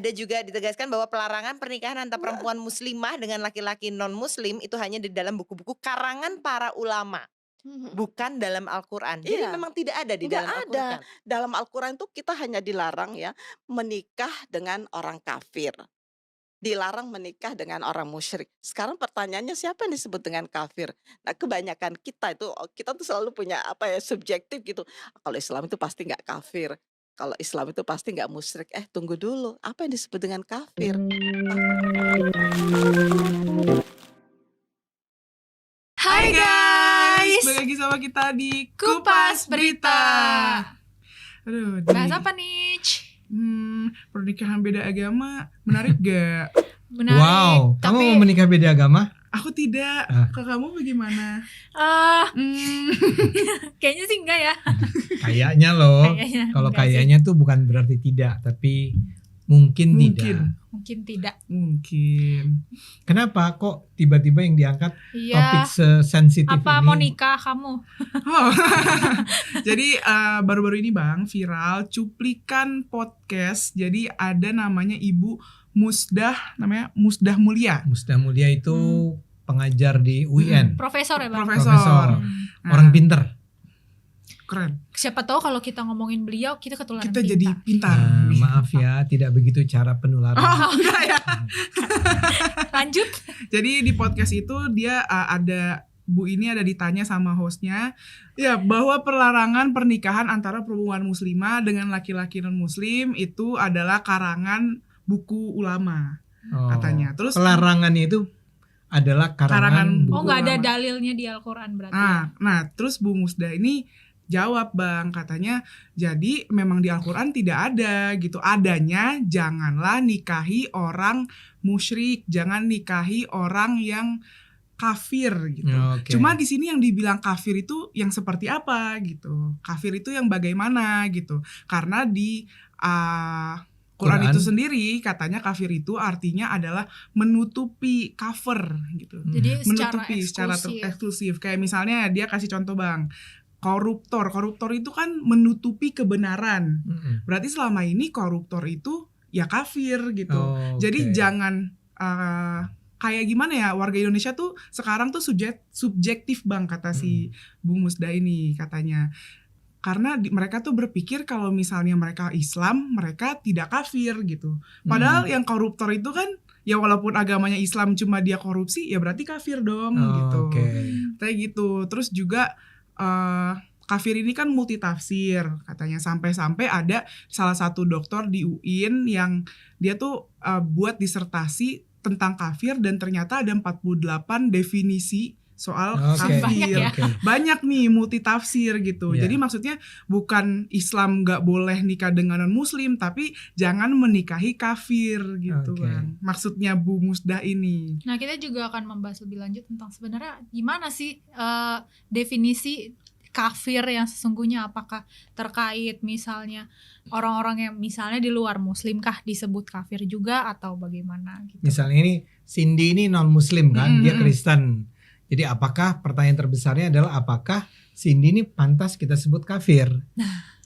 ada juga ditegaskan bahwa pelarangan pernikahan antara perempuan muslimah dengan laki-laki non-muslim itu hanya di dalam buku-buku karangan para ulama, bukan dalam Al-Quran. Jadi Iya, memang tidak ada di nggak dalam ada. Al-Quran. Dalam Al-Quran tuh kita hanya dilarang ya, menikah dengan orang kafir. Dilarang menikah dengan orang musyrik. Sekarang pertanyaannya siapa yang disebut dengan kafir? Nah, kebanyakan kita tuh selalu punya apa ya, subjektif gitu. Kalau Islam itu pasti nggak kafir. Kalau Islam itu pasti nggak musyrik. Tunggu dulu, apa yang disebut dengan kafir? Hai guys, balik lagi sama kita di Kupas Berita. Aduh, Bahas apa nih? pernikahan beda agama menarik gak? Menarik. Wow, kamu tapi mau menikah beda agama? Aku tidak. Ke kamu bagaimana? kayaknya sih enggak ya. Kayaknya loh. Kayaknya Kalau enggak sih. kayaknya tuh bukan berarti tidak, tapi mungkin tidak. Mungkin tidak. Mungkin. Kenapa kok tiba-tiba yang diangkat Iya. topik sesensitif Apa ini? mau nikah kamu? Oh. Jadi baru-baru ini Bang viral cuplikan podcast. Jadi ada namanya Ibu Musdah, namanya Musdah Mulia. Musdah Mulia itu pengajar di UIN. Profesor ya Bang? Profesor. Nah, Orang pinter. Keren. Siapa tahu kalau kita ngomongin beliau kita ketularan Kita pintar. jadi pintar. Maaf ya, tidak begitu cara penularan. Oh, enggak ya. Lanjut. Jadi di podcast itu dia ada Bu ini ada ditanya sama hostnya ya bahwa pelarangan pernikahan antara perempuan muslimah dengan laki-laki non muslim itu adalah karangan buku ulama katanya. Terus pelarangannya itu adalah karangan buku. Oh, nggak ada ulama. dalilnya di Al-Quran berarti. Nah terus Bu Musda ini jawab Bang, katanya jadi memang di Al-Quran tidak ada gitu. Adanya janganlah nikahi orang musyrik, jangan nikahi orang yang kafir gitu. Oke. Cuma di sini yang dibilang kafir itu yang seperti apa gitu. Kafir itu yang bagaimana gitu. Karena di Quran itu sendiri katanya kafir itu artinya adalah menutupi, cover gitu. Jadi Menutupi secara secara eksklusif. Kayak misalnya dia kasih contoh Bang, koruptor itu kan menutupi kebenaran. Berarti selama ini koruptor itu ya kafir gitu. Jadi jangan kayak gimana ya, warga Indonesia tuh sekarang tuh subjektif Bang, kata si Bu Musda ini katanya. Karena mereka tuh berpikir kalau misalnya mereka Islam, mereka tidak kafir gitu. Padahal yang koruptor itu kan ya walaupun agamanya Islam cuma dia korupsi ya berarti kafir dong gitu. Kayak gitu. Terus juga kafir ini kan multitafsir katanya, sampai-sampai ada salah satu dokter di UIN yang dia tuh buat disertasi tentang kafir dan ternyata ada 48 definisi soal kafir. Banyak nih multitafsir gitu. Jadi maksudnya bukan Islam gak boleh nikah dengan non muslim, tapi jangan menikahi kafir gitu Bang. Maksudnya Bu Musdah ini. Nah, kita juga akan membahas lebih lanjut tentang sebenarnya gimana sih definisi kafir yang sesungguhnya, apakah terkait misalnya orang-orang yang misalnya di luar muslim kah disebut kafir juga atau bagaimana gitu. Misalnya ini Cindy ini non muslim kan, dia Kristen. Jadi apakah pertanyaan terbesarnya adalah apakah Cindy ini pantas kita sebut kafir?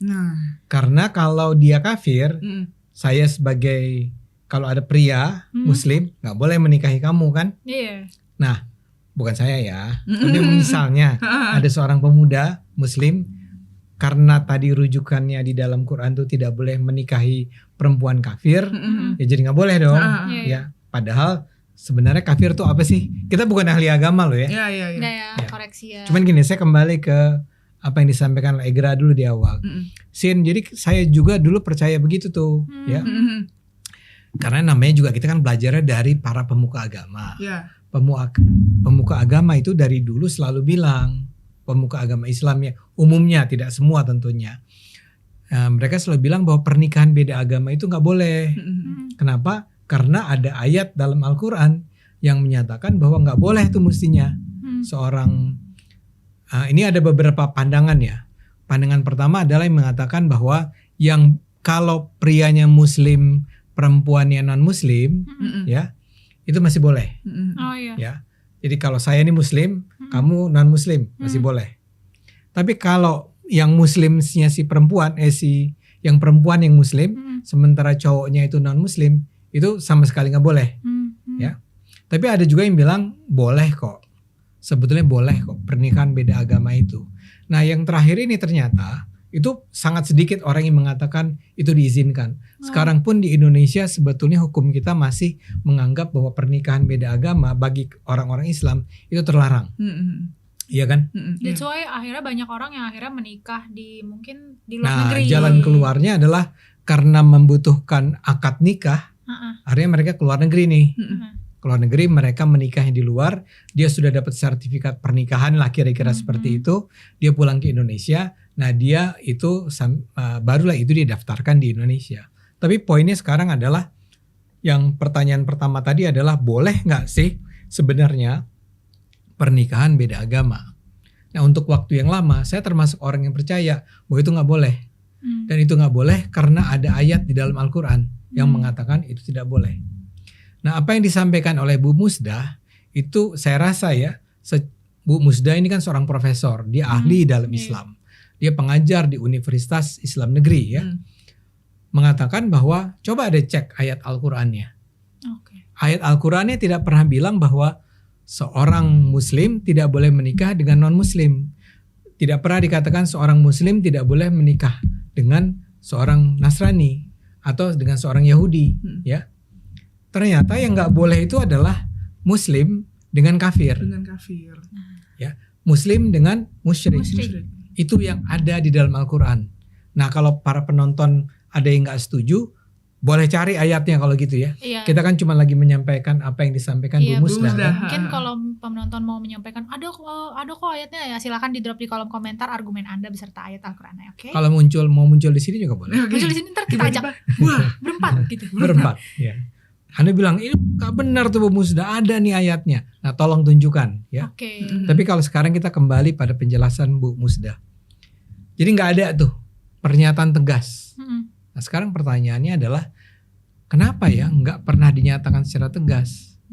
Nah, karena kalau dia kafir, saya sebagai kalau ada pria muslim nggak boleh menikahi kamu kan? Iya. Nah, bukan saya ya. Tapi misalnya ada seorang pemuda muslim, karena tadi rujukannya di dalam Quran tuh tidak boleh menikahi perempuan kafir, ya jadi nggak boleh dong. Ya, padahal sebenarnya kafir tuh apa sih? Kita bukan ahli agama loh ya. Iya. Koreksi ya. Cuman gini, saya kembali ke apa yang disampaikan oleh Egra dulu di awal. Sin, jadi saya juga dulu percaya begitu tuh, ya. Karena namanya juga kita kan belajarnya dari para pemuka agama. Pemuka agama itu dari dulu selalu bilang, pemuka agama Islam ya, umumnya, tidak semua tentunya. Mereka selalu bilang bahwa pernikahan beda agama itu nggak boleh. Kenapa? Karena ada ayat dalam Al-Quran yang menyatakan bahwa nggak boleh tuh mestinya seorang ini ada beberapa pandangan ya. Pandangan pertama adalah yang mengatakan bahwa yang kalau prianya muslim, perempuannya non muslim, ya itu masih boleh. Ya. Jadi kalau saya ini muslim, kamu non muslim masih boleh. Tapi kalau yang muslimnya si perempuan, yang perempuan yang muslim sementara cowoknya itu non muslim, itu sama sekali nggak boleh. Ya. Tapi ada juga yang bilang boleh kok. Sebetulnya boleh kok pernikahan beda agama itu. Nah, yang terakhir ini ternyata itu sangat sedikit orang yang mengatakan itu diizinkan. Sekarang pun di Indonesia sebetulnya hukum kita masih menganggap bahwa pernikahan beda agama bagi orang-orang Islam itu terlarang. Iya kan? That's why akhirnya banyak orang yang akhirnya menikah mungkin di luar negeri. Nah, jalan keluarnya adalah karena membutuhkan akad nikah. Akhirnya mereka keluar negeri nih. Keluar negeri, mereka menikahnya di luar, dia sudah dapat sertifikat pernikahan lah kira-kira seperti itu, dia pulang ke Indonesia, nah dia itu barulah itu dia daftarkan di Indonesia. Tapi poinnya sekarang adalah, yang pertanyaan pertama tadi adalah boleh nggak sih sebenarnya pernikahan beda agama? Nah, untuk waktu yang lama, saya termasuk orang yang percaya bahwa itu nggak boleh. Dan itu nggak boleh karena ada ayat di dalam Al-Quran yang mengatakan itu tidak boleh. Nah, apa yang disampaikan oleh Bu Musdah itu saya rasa ya, Bu Musdah ini kan seorang profesor, dia ahli dalam Islam, dia pengajar di Universitas Islam Negeri ya, mengatakan bahwa coba ada cek ayat Al-Qurannya. Ayat Al-Qurannya tidak pernah bilang bahwa seorang Muslim tidak boleh menikah dengan non Muslim, tidak pernah dikatakan seorang Muslim tidak boleh menikah dengan seorang Nasrani atau dengan seorang Yahudi, ya. Ternyata yang nggak boleh itu adalah Muslim dengan kafir. Ya, Muslim dengan musyrik. Itu yang ada di dalam Al-Quran. Nah, kalau para penonton ada yang nggak setuju, boleh cari ayatnya kalau gitu ya. Iya. Kita kan cuma lagi menyampaikan apa yang disampaikan Bu Musdah. Mungkin kalau penonton mau menyampaikan, ada kok ayatnya ya, silakan di drop di kolom komentar argumen Anda beserta ayat Al-Qurannya, oke? Kalau mau muncul di sini juga boleh. Muncul di sini ntar kita ajak berempat gitu. Berempat, ya. Anda bilang ini gak benar tuh Bu Musdah, ada nih ayatnya. Nah, tolong tunjukkan ya. Tapi kalau sekarang kita kembali pada penjelasan Bu Musdah. Jadi nggak ada tuh pernyataan tegas. Nah, sekarang pertanyaannya adalah kenapa ya nggak pernah dinyatakan secara tegas?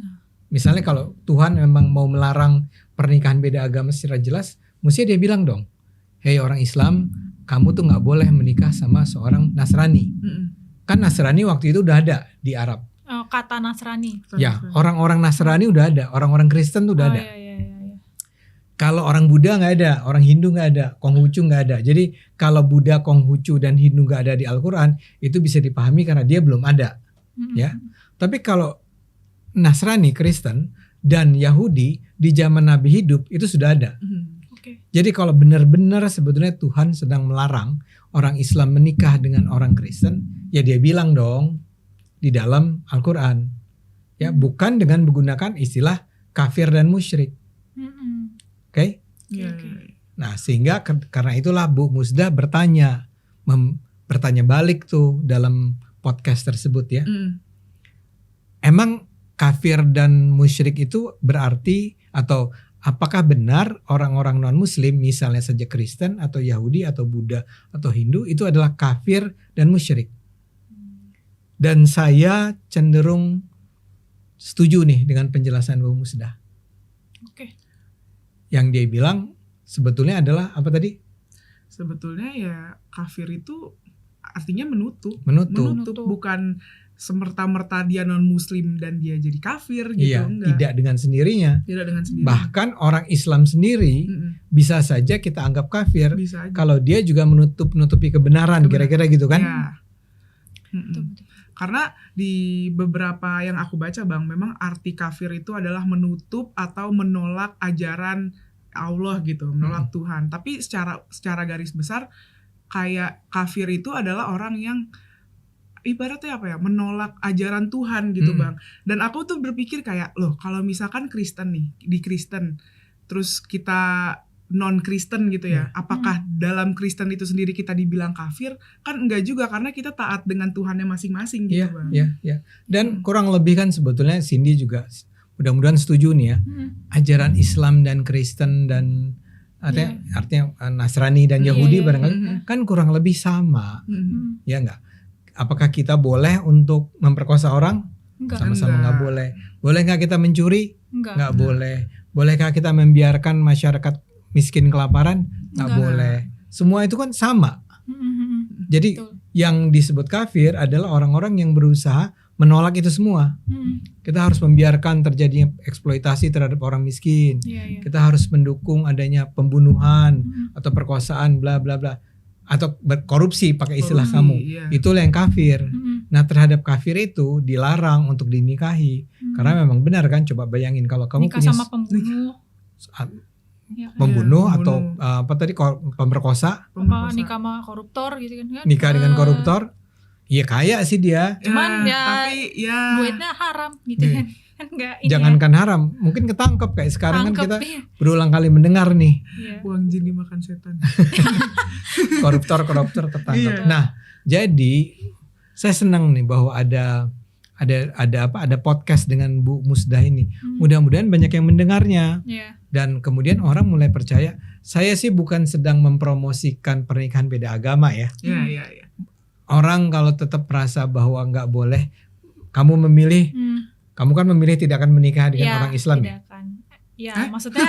Misalnya kalau Tuhan memang mau melarang pernikahan beda agama secara jelas, mestinya dia bilang dong, hei orang Islam, kamu tuh nggak boleh menikah sama seorang Nasrani. Kan Nasrani waktu itu udah ada di Arab. Kata Nasrani. Ya, orang-orang Nasrani udah ada, orang-orang Kristen tuh udah ada. Iya. Kalau orang Buddha nggak ada, orang Hindu nggak ada, Konghucu nggak ada. Jadi kalau Buddha, Konghucu dan Hindu nggak ada di Al-Quran, itu bisa dipahami karena dia belum ada. Ya, tapi kalau Nasrani, Kristen dan Yahudi di zaman Nabi hidup itu sudah ada. Jadi kalau benar-benar sebetulnya Tuhan sedang melarang orang Islam menikah dengan orang Kristen, ya dia bilang dong di dalam Al-Quran, ya bukan dengan menggunakan istilah kafir dan musyrik, oke? Nah sehingga karena itulah Bu Musdah bertanya balik tuh dalam podcast tersebut ya, emang kafir dan musyrik itu berarti atau apakah benar orang-orang non Muslim misalnya saja Kristen atau Yahudi atau Buddha atau Hindu itu adalah kafir dan musyrik? Dan saya cenderung setuju nih dengan penjelasan Bu Musdah. Yang dia bilang sebetulnya adalah apa tadi? Sebetulnya ya kafir itu artinya menutup, bukan semerta-merta dia non Muslim dan dia jadi kafir gitu. Iya, enggak. tidak dengan sendirinya. Bahkan orang Islam sendiri bisa saja kita anggap kafir kalau dia juga menutupi kebenaran, kira-kira gitu kan? Ya. Karena di beberapa yang aku baca Bang, memang arti kafir itu adalah menutup atau menolak ajaran Allah gitu, menolak Tuhan. Tapi secara garis besar kayak kafir itu adalah orang yang ibaratnya apa ya, menolak ajaran Tuhan gitu Bang. Dan aku tuh berpikir kayak, loh kalau misalkan Kristen nih, di Kristen terus kita non Kristen gitu ya, apakah dalam Kristen itu sendiri kita dibilang kafir? Kan enggak juga, karena kita taat dengan Tuhannya masing-masing gitu Bang. Iya. Dan kurang lebih kan sebetulnya Cindy juga mudah-mudahan setuju nih ya, ajaran Islam dan Kristen dan artinya Nasrani dan Yahudi barangkali kan kurang lebih sama. Ya enggak? Apakah kita boleh untuk memperkosa orang? Sama-sama nggak boleh. Boleh nggak kita mencuri? Nggak boleh. Bolehkah kita membiarkan masyarakat miskin kelaparan? Nggak boleh. Semua itu kan sama. Jadi yang disebut kafir adalah orang-orang yang berusaha menolak itu semua. Kita harus membiarkan terjadinya eksploitasi terhadap orang miskin. Kita harus mendukung adanya pembunuhan atau perkosaan bla bla bla, atau korupsi pakai istilah kamu. Itulah yang kafir. Nah, terhadap kafir itu dilarang untuk dinikahi. Karena memang benar kan, coba bayangin kalau kamu nikah punya sama pembunuh atau apa tadi, pemerkosa, nikah sama koruptor gitu kan. Nikah dengan koruptor. Iya, kaya sih dia. Cuman tapi duitnya haram gitu kan. Jangankan haram, mungkin ketangkep kayak sekarang kan kita berulang kali mendengar nih. Uang jin dimakan setan. Koruptor tertangkap. Nah, jadi saya senang nih bahwa ada podcast dengan Bu Musdah ini. Mudah-mudahan banyak yang mendengarnya. Dan kemudian orang mulai percaya. Saya sih bukan sedang mempromosikan pernikahan beda agama ya. Orang kalau tetap merasa bahwa nggak boleh, kamu memilih, kamu kan memilih tidak akan menikah dengan orang Islam ya. Maksudnya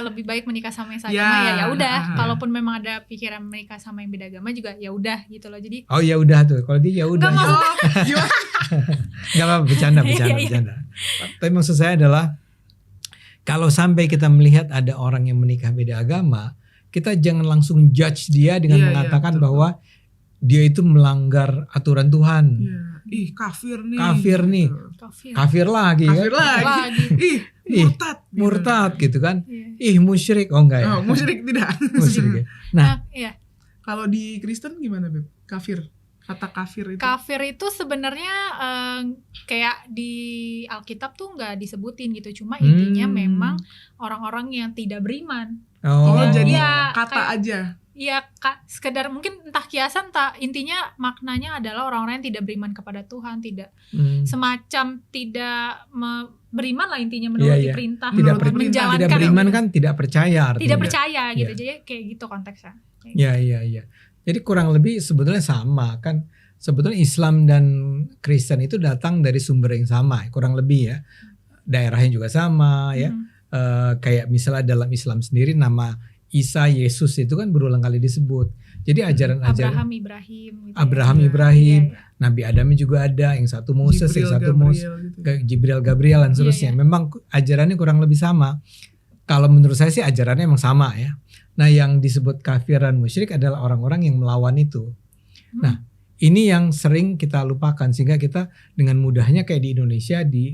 lebih baik menikah sama yang seagama ya udah. Kalaupun memang ada pikiran menikah sama yang beda agama juga ya udah gitu loh. Jadi ya udah tuh. Kalau dia ya udah. Enggak apa-apa, bercanda. Tapi maksud saya adalah kalau sampai kita melihat ada orang yang menikah beda agama, kita jangan langsung judge dia dengan mengatakan bahwa dia itu melanggar aturan Tuhan. Kafir nih. Kafir lagi. Murtad gitu kan. Musyrik. Oh enggak ya. Musyrik tidak. Musyrik. Nah, kalau di Kristen gimana, Beb? Kafir. Kata kafir itu. Kafir itu sebenarnya kayak di Alkitab tuh nggak disebutin gitu. Cuma intinya memang orang-orang yang tidak beriman. Jadi kata aja. Iya, sekedar mungkin entah kiasan, entah intinya maknanya adalah orang-orang yang tidak beriman kepada Tuhan, tidak semacam tidak beriman lah intinya, menuruti perintah, menjalankan. Tidak beriman kan tidak percaya artinya. Tidak percaya gitu, jadi kayak gitu konteksnya. Iya. Jadi kurang lebih sebetulnya sama kan. Sebetulnya Islam dan Kristen itu datang dari sumber yang sama, kurang lebih ya. Daerahnya juga sama ya. Kayak misalnya dalam Islam sendiri nama Isa, Yesus itu kan berulang kali disebut. Jadi ajaran-ajaran Abraham, Ibrahim, Nabi Adam juga ada, yang satu Moses, yang satu Jibril, Gabriel dan seterusnya. Memang ajarannya kurang lebih sama. Kalau menurut saya sih ajarannya emang sama ya. Nah, yang disebut kafir dan musyrik adalah orang-orang yang melawan itu. Nah, ini yang sering kita lupakan sehingga kita dengan mudahnya kayak di Indonesia, di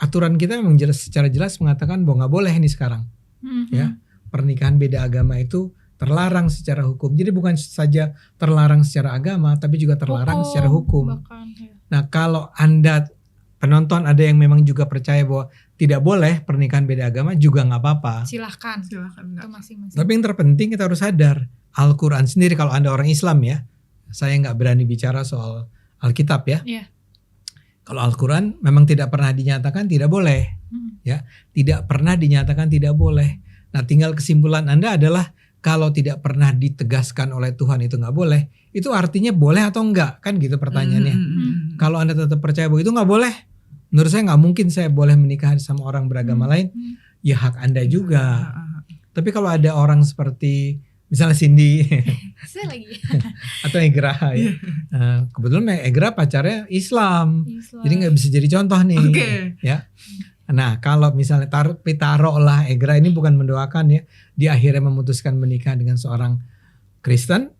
aturan kita memang secara jelas mengatakan bahwa nggak boleh ini sekarang. Ya. Pernikahan beda agama itu terlarang secara hukum. Jadi bukan saja terlarang secara agama, tapi juga terlarang secara hukum. Nah, kalau Anda penonton ada yang memang juga percaya bahwa tidak boleh pernikahan beda agama, juga nggak apa-apa. Silahkan. Itu masing-masing. Tapi yang terpenting kita harus sadar, Al-Quran sendiri, kalau Anda orang Islam ya, saya nggak berani bicara soal Alkitab ya. Kalau Al-Quran memang tidak pernah dinyatakan tidak boleh, ya, tidak pernah dinyatakan tidak boleh. Nah, tinggal kesimpulan Anda adalah kalau tidak pernah ditegaskan oleh Tuhan itu nggak boleh, itu artinya boleh atau enggak, kan gitu pertanyaannya. Kalau Anda tetap percaya bahwa itu nggak boleh, menurut saya nggak mungkin saya boleh menikah sama orang beragama lain, ya hak Anda juga. Tapi kalau ada orang seperti misalnya Cindy atau Egra ya, kebetulan Egra pacarnya Islam, jadi nggak bisa jadi contoh nih, ya. Nah, kalau misalnya taruhlah Egra ini bukan mendoakan ya, dia akhirnya memutuskan menikah dengan seorang Kristen,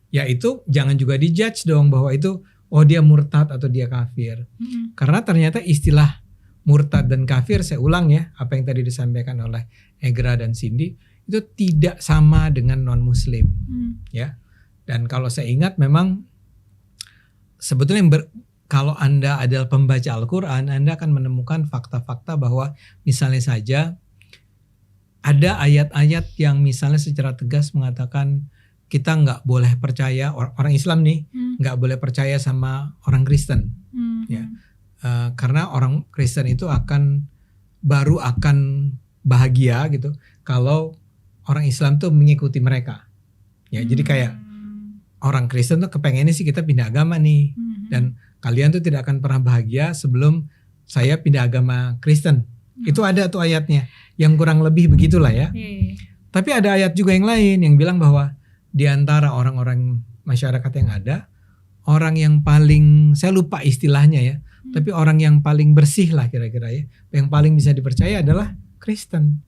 ya itu jangan juga dijudge dong bahwa itu dia murtad atau dia kafir. Karena ternyata istilah murtad dan kafir, saya ulang ya, apa yang tadi disampaikan oleh Egra dan Cindy, itu tidak sama dengan non muslim, ya. Dan kalau saya ingat memang sebetulnya kalau Anda adalah pembaca Al-Quran, Anda akan menemukan fakta-fakta bahwa misalnya saja ada ayat-ayat yang misalnya secara tegas mengatakan kita nggak boleh percaya, orang Islam nih nggak boleh percaya sama orang Kristen, ya, karena orang Kristen itu baru akan bahagia gitu kalau orang Islam tuh mengikuti mereka, ya. Jadi kayak orang Kristen tuh kepengennya sih kita pindah agama nih, dan kalian tuh tidak akan pernah bahagia sebelum saya pindah agama Kristen. Itu ada tuh ayatnya, yang kurang lebih begitulah ya. Tapi ada ayat juga yang lain yang bilang bahwa di antara orang-orang masyarakat yang ada, orang yang paling, saya lupa istilahnya ya, tapi orang yang paling bersih lah kira-kira ya, yang paling bisa dipercaya adalah Kristen.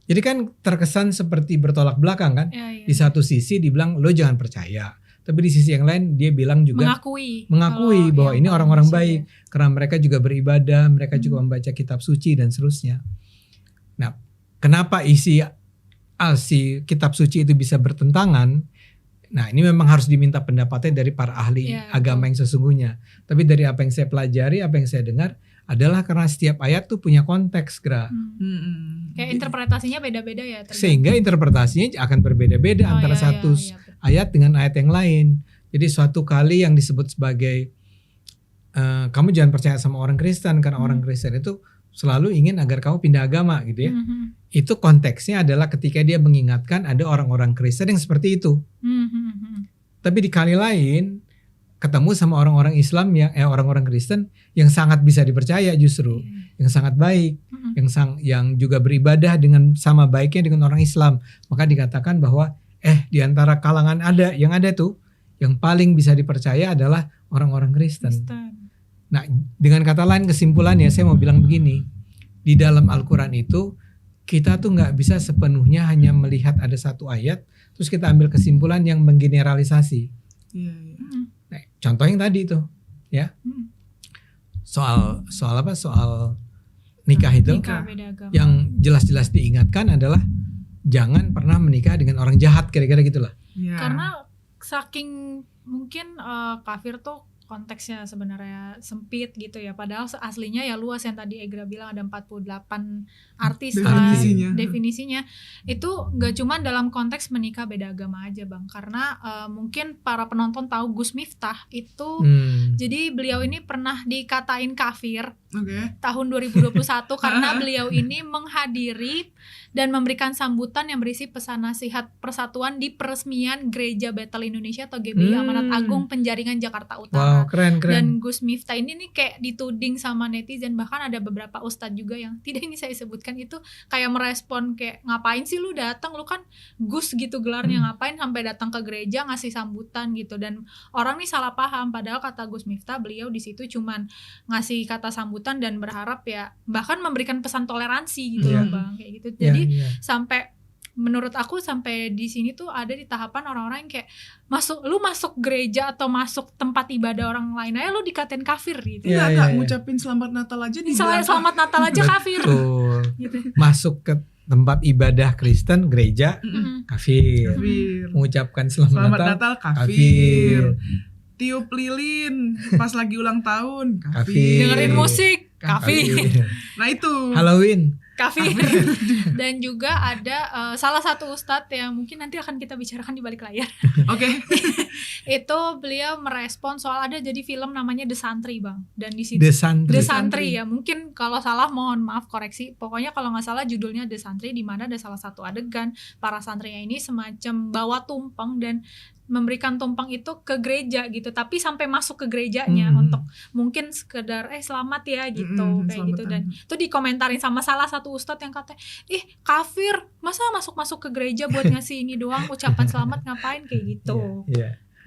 Jadi kan terkesan seperti bertolak belakang kan. Ya. Di satu sisi dibilang lo jangan percaya, tapi di sisi yang lain dia bilang juga mengakui bahwa ini orang-orang baik karena mereka juga beribadah, mereka juga membaca kitab suci dan seterusnya. Nah, kenapa isi kitab suci itu bisa bertentangan? Nah, ini memang harus diminta pendapatnya dari para ahli agama yang sesungguhnya. Tapi dari apa yang saya pelajari, apa yang saya dengar adalah karena setiap ayat tuh punya konteks, Kayak interpretasinya beda-beda ya. Sehingga interpretasinya akan berbeda-beda antara satu ayat dengan ayat yang lain. Jadi suatu kali yang disebut sebagai kamu jangan percaya sama orang Kristen karena orang Kristen itu selalu ingin agar kamu pindah agama gitu ya. Itu konteksnya adalah ketika dia mengingatkan ada orang-orang Kristen yang seperti itu. Tapi di kali lain ketemu sama orang-orang Islam orang-orang Kristen yang sangat bisa dipercaya justru, yang sangat baik, yang juga beribadah dengan sama baiknya dengan orang Islam. Maka dikatakan bahwa di antara kalangan yang ada tuh yang paling bisa dipercaya adalah orang-orang Kristen. Nah, dengan kata lain kesimpulannya saya mau bilang begini, di dalam Al-Quran itu kita tuh nggak bisa sepenuhnya hanya melihat ada satu ayat terus kita ambil kesimpulan yang menggeneralisasi. Nah, contoh yang tadi itu, ya, soal apa? Soal nikah itu, yang jelas-jelas diingatkan adalah jangan pernah menikah dengan orang jahat, kira-kira gitulah. Karena saking mungkin kafir tuh konteksnya sebenarnya sempit gitu ya, padahal aslinya ya luas, yang tadi Egra bilang ada 48 arti definisinya. Itu nggak cuma dalam konteks menikah beda agama aja Bang, karena mungkin para penonton tahu Gus Miftah itu jadi beliau ini pernah dikatain kafir tahun 2021 karena beliau ini menghadiri dan memberikan sambutan yang berisi pesan nasihat persatuan di peresmian Gereja Bethel Indonesia atau GBI Amanat Agung Penjaringan Jakarta Utara. Wow, keren. Dan Gus Miftah ini nih kayak dituding sama netizen, bahkan ada beberapa ustadz juga yang tidak ini saya sebutkan itu kayak merespon kayak ngapain sih lu datang, lu kan Gus gitu gelarnya, ngapain sampai datang ke gereja ngasih sambutan gitu. Dan orang nih salah paham, padahal kata Gus Miftah beliau di situ cuman ngasih kata sambutan dan berharap ya bahkan memberikan pesan toleransi gitu loh Bang, kayak gitu. Jadi sampai menurut aku sampai di sini tuh ada di tahapan orang-orang yang kayak masuk gereja atau masuk tempat ibadah orang lain aja lu dikatain kafir gitu. Enggak ngucapin selamat Natal aja selamat Natal aja kafir. Gitu. Masuk ke tempat ibadah Kristen gereja kafir. Mengucapkan selamat Natal kafir. Tiup lilin pas lagi ulang tahun kafir. Dengerin musik kafir. Nah itu Halloween kafir. Dan juga ada salah satu ustadz yang mungkin nanti akan kita bicarakan di balik layar. Itu beliau merespon soal ada jadi film namanya The Santri Bang, dan di situ The Santri ya, mungkin kalau salah mohon maaf koreksi. Pokoknya kalau nggak salah judulnya The Santri, di mana ada salah satu adegan para santrinya ini semacam bawa tumpeng dan memberikan tumpeng itu ke gereja gitu, tapi sampai masuk ke gerejanya untuk mungkin sekedar selamat ya gitu, kayak gitu. Dan itu dikomentarin sama salah satu ustadz yang katanya kafir, masa masuk ke gereja buat ngasih ini doang ucapan selamat, ngapain kayak gitu.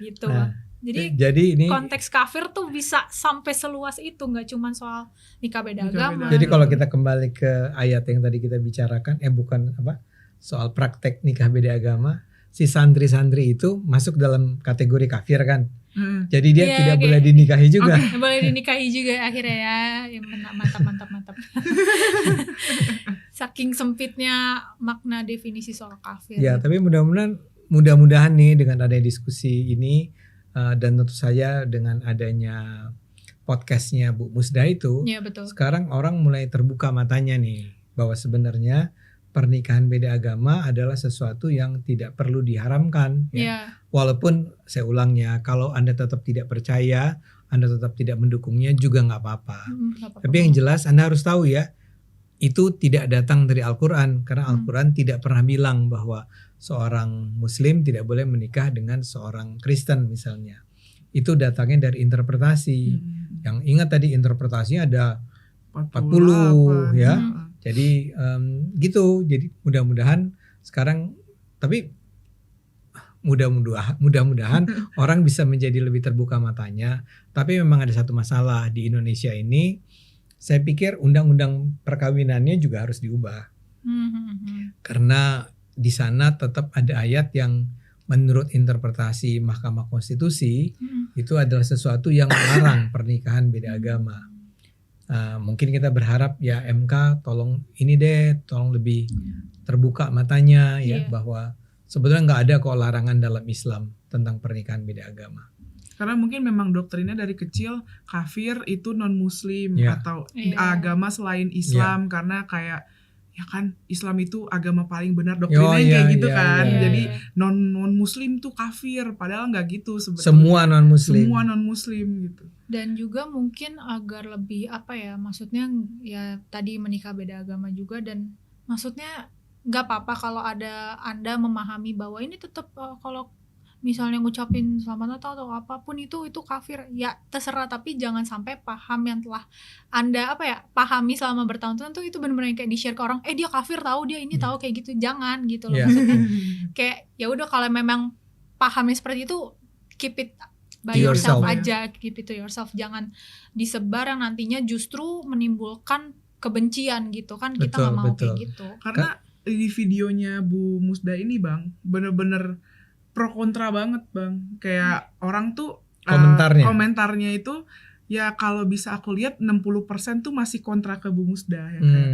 Gitu. Nah, jadi ini konteks kafir tuh bisa sampai seluas itu, nggak cuma soal nikah beda agama. Jadi kalau kita kembali ke ayat yang tadi kita bicarakan, soal praktek nikah beda agama, si santri-santri itu masuk dalam kategori kafir kan. Jadi dia tidak boleh dinikahi juga. Boleh dinikahi juga akhirnya ya. Mantap. Saking sempitnya makna definisi soal kafir. Ya, tapi mudah-mudahan nih dengan adanya diskusi ini dan tentu saja dengan adanya podcastnya Bu Musda itu, sekarang orang mulai terbuka matanya nih bahwa sebenarnya pernikahan beda agama adalah sesuatu yang tidak perlu diharamkan. Walaupun saya ulangnya, kalau Anda tetap tidak percaya, Anda tetap tidak mendukungnya juga nggak apa-apa. Tapi yang jelas Anda harus tahu ya, itu tidak datang dari Al-Quran, karena Al-Quran tidak pernah bilang bahwa seorang Muslim tidak boleh menikah dengan seorang Kristen misalnya. Itu datangnya dari interpretasi. Yang ingat tadi interpretasinya ada 40 ya. Jadi gitu. Jadi mudah-mudahan sekarang, tapi mudah-mudahan orang bisa menjadi lebih terbuka matanya. Tapi memang ada satu masalah di Indonesia ini. Saya pikir undang-undang perkawinannya juga harus diubah. Karena di sana tetap ada ayat yang menurut interpretasi Mahkamah Konstitusi itu adalah sesuatu yang melarang pernikahan beda agama. Mungkin kita berharap ya MK tolong lebih terbuka matanya ya bahwa sebetulnya nggak ada kok larangan dalam Islam tentang pernikahan beda agama. Karena mungkin memang doktrinnya dari kecil kafir itu non muslim atau agama selain Islam karena kayak ya kan Islam itu agama paling benar doktrinnya kayak gitu kan. Jadi non muslim tuh kafir padahal nggak gitu sebetulnya. Semua non muslim gitu. Dan juga mungkin agar lebih maksudnya ya tadi menikah beda agama juga, dan maksudnya nggak apa-apa kalau Anda memahami bahwa ini tetap kalau misalnya ngucapin selamat Natal atau apapun itu kafir, ya terserah, tapi jangan sampai paham yang telah Anda pahami selama bertahun-tahun tuh itu benar-benar kayak di-share ke orang, dia kafir tahu, dia ini tahu kayak gitu, jangan gitu loh. Maksudnya kayak ya udah kalau memang pahamnya seperti itu, keep it by yourself aja, keep it to yourself, jangan disebar yang nantinya justru menimbulkan kebencian gitu kan. Kita nggak mau kayak gitu. Karena di videonya Bu Musda ini Bang, bener-bener pro kontra banget Bang. Kayak orang tuh komentarnya itu ya kalau bisa aku lihat 60% tuh masih kontra ke Bu Musda ya kayak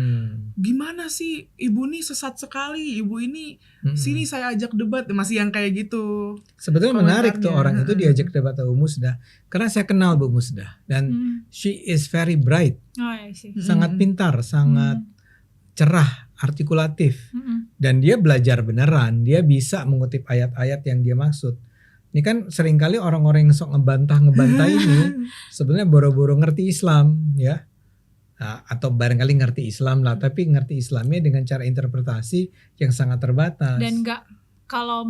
gimana sih ibu nih sesat sekali, ibu ini sini saya ajak debat, masih yang kayak gitu. Sebetulnya menarik tuh orang itu diajak debat Bu Musda karena saya kenal Bu Musda dan she is very bright. Sangat pintar, sangat cerah, artikulatif. Dan dia belajar beneran, dia bisa mengutip ayat-ayat yang dia maksud. Ini kan seringkali orang-orang yang sok ngebantah ini sebenarnya boro-boro ngerti Islam ya. Atau barangkali ngerti Islam lah, tapi ngerti Islamnya dengan cara interpretasi yang sangat terbatas. Dan kalau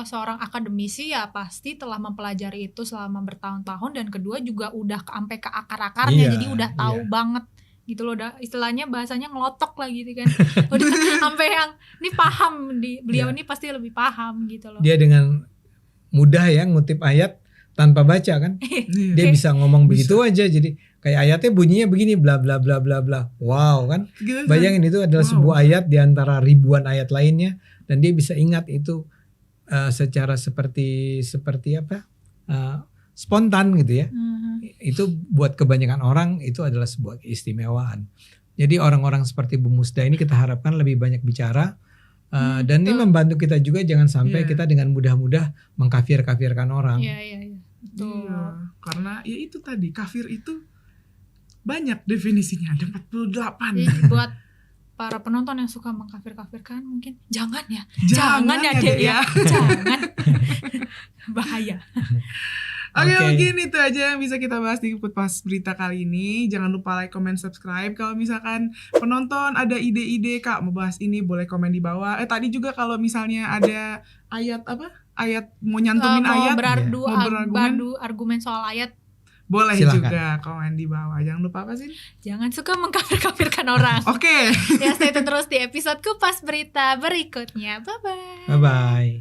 seorang akademisi ya pasti telah mempelajari itu selama bertahun-tahun, dan kedua juga udah sampai ke akar-akarnya, jadi udah tahu banget gitu loh, udah istilahnya bahasanya ngelotok lah gitu kan. Udah sampai yang ini paham, beliau ini pasti lebih paham gitu loh. Dia dengan mudah ya ngutip ayat tanpa baca kan. Dia bisa ngomong begitu aja, jadi kayak ayatnya bunyinya begini bla bla bla bla bla. Wow kan. Bayangin itu adalah sebuah ayat di antara ribuan ayat lainnya, dan dia bisa ingat itu secara seperti spontan gitu ya. Itu buat kebanyakan orang itu adalah sebuah keistimewaan. Jadi orang-orang seperti Bu Musda ini kita harapkan lebih banyak bicara, dan ini membantu kita juga jangan sampai kita dengan mudah-mudah mengkafir-kafirkan orang. Iya. Karena ya itu tadi kafir itu banyak definisinya, ada 48. Jadi buat para penonton yang suka mengkafir-kafirkan mungkin jangan ya Dek ya. Jangan. Bahaya. Oke, mungkin itu aja yang bisa kita bahas di Kupas Berita kali ini. Jangan lupa like, comment, subscribe. Kalau misalkan penonton ada ide-ide Kak mau bahas ini, boleh komen di bawah. Tadi juga kalau misalnya ada ayat mau nyantumin ayat, beradu argumen soal ayat, boleh silakan juga komen di bawah. Jangan lupa apa sih? Jangan suka mengkafir-kafirkan orang. Oke. Ya, stay tune terus di episode Kupas Berita berikutnya. Bye-bye. Bye-bye.